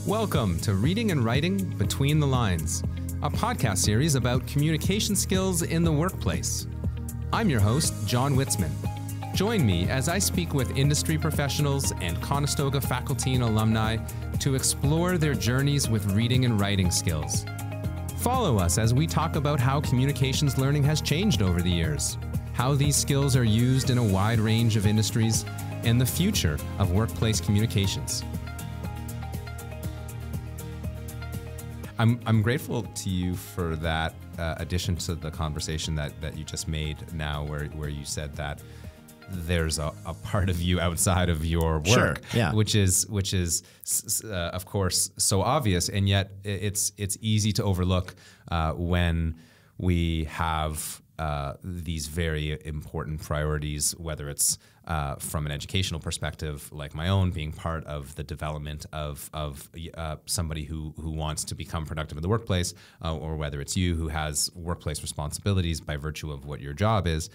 Welcome to Reading and Writing Between the Lines, a podcast series about communication skills in the workplace. I'm your host, John Witzman. Join me as I speak with industry professionals and Conestoga faculty and alumni to explore their journeys with reading and writing skills. Follow us as we talk about how communications learning has changed over the years, how these skills are used in a wide range of industries, and the future of workplace communications. I'm grateful to you for that addition to the conversation that you just made now, where you said that there's a part of you outside of your work, sure, yeah. which is of course so obvious, and yet it's easy to overlook when we have these very important priorities, whether it's from an educational perspective, like my own, being part of the development of somebody who wants to become productive in the workplace, or whether it's you who has workplace responsibilities by virtue of what your job is.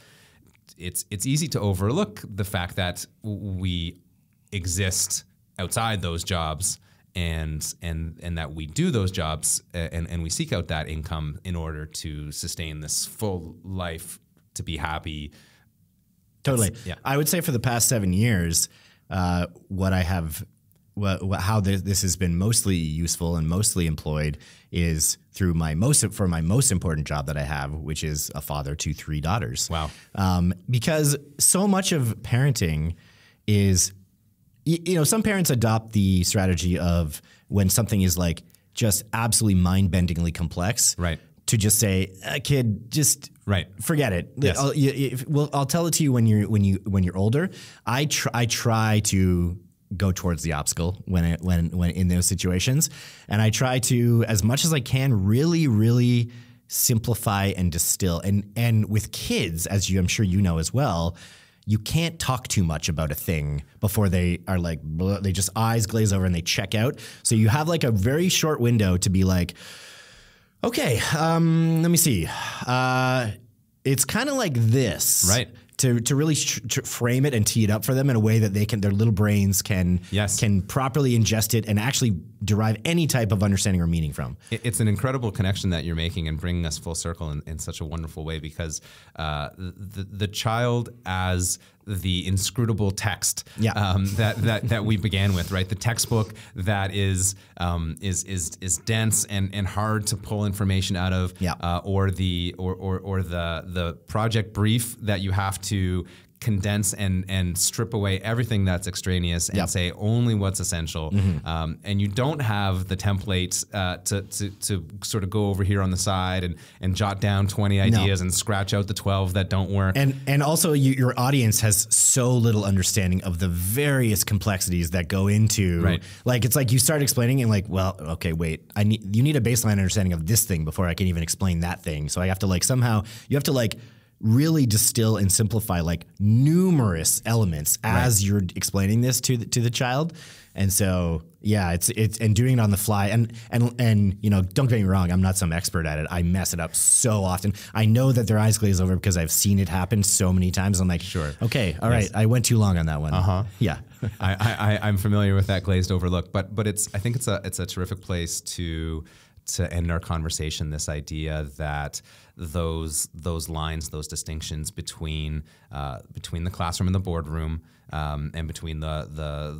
It's easy to overlook the fact that we exist outside those jobs, and that we do those jobs and we seek out that income in order to sustain this full life, to be happy. Totally. Yeah. I would say for the past 7 years, how this has been mostly useful and mostly employed is through my most important job that I have, which is a father to 3 daughters. Wow. Because so much of parenting is, some parents adopt the strategy of when something is like just absolutely mind-bendingly complex, Right. to just say, kid, just Right. forget it. Yes. I'll tell it to you when you're older. I try to go towards the obstacle when in those situations, and I try to, as much as I can, really simplify and distill. And with kids, I'm sure you know as well, you can't talk too much about a thing before they are like, they just eyes glaze over and they check out. So you have like a very short window to be like, okay, let me see. It's kind of like this, Right? To really frame it and tee it up for them in a way that their little brains can properly ingest it and actually derive any type of understanding or meaning from. It's an incredible connection that you're making and bringing us full circle in such a wonderful way, because the child as the inscrutable text that we began with, right? The textbook that is dense and hard to pull information out of, or the project brief that you have to condense and strip away everything that's extraneous and say only what's essential. Mm-hmm. And you don't have the template to sort of go over here on the side and jot down 20 ideas and scratch out the 12 that don't work. And also your audience has so little understanding of the various complexities that go into, like, it's like you start explaining and like, well, okay, wait, you need a baseline understanding of this thing before I can even explain that thing. So I have to you have to really distill and simplify like numerous elements as you're explaining this to the child. And so, it's and doing it on the fly and don't get me wrong, I'm not some expert at it. I mess it up so often. I know that their eyes glaze over because I've seen it happen so many times. I'm like, sure. Okay. All right. I went too long on that one. Yeah. I'm familiar with that glazed over look, but I think it's a terrific place to end our conversation, this idea that those lines, those distinctions between the classroom and the boardroom, and between the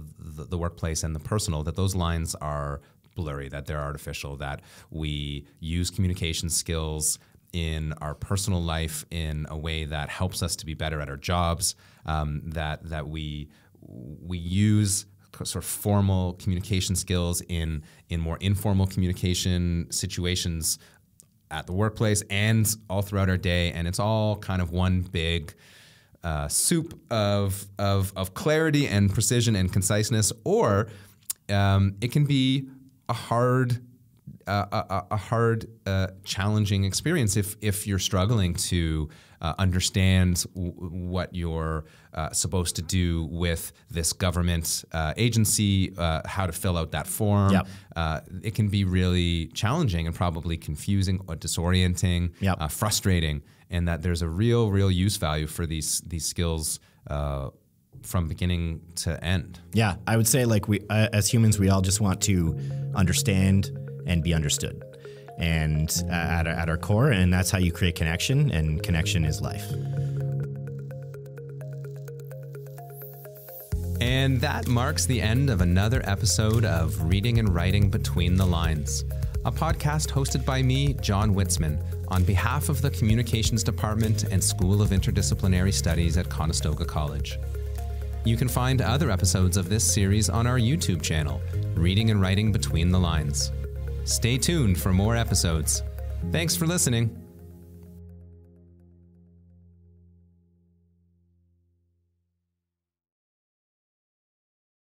workplace and the personal, that those lines are blurry, that they're artificial, that we use communication skills in our personal life in a way that helps us to be better at our jobs, that we use sort of formal communication skills in more informal communication situations at the workplace and all throughout our day, and it's all kind of one big soup of clarity and precision and conciseness, or it can be a hard, challenging experience if you're struggling to understand what you're supposed to do with this government agency, how to fill out that form. It can be really challenging and probably confusing or disorienting, frustrating, and that there's a real use value for these skills from beginning to end. Yeah, I would say like we as humans, we all just want to understand, and be understood. And at our core, and that's how you create connection, and connection is life. And that marks the end of another episode of Reading and Writing Between the Lines, a podcast hosted by me, John Witzman, on behalf of the Communications Department and School of Interdisciplinary Studies at Conestoga College. You can find other episodes of this series on our YouTube channel, Reading and Writing Between the Lines. Stay tuned for more episodes. Thanks for listening.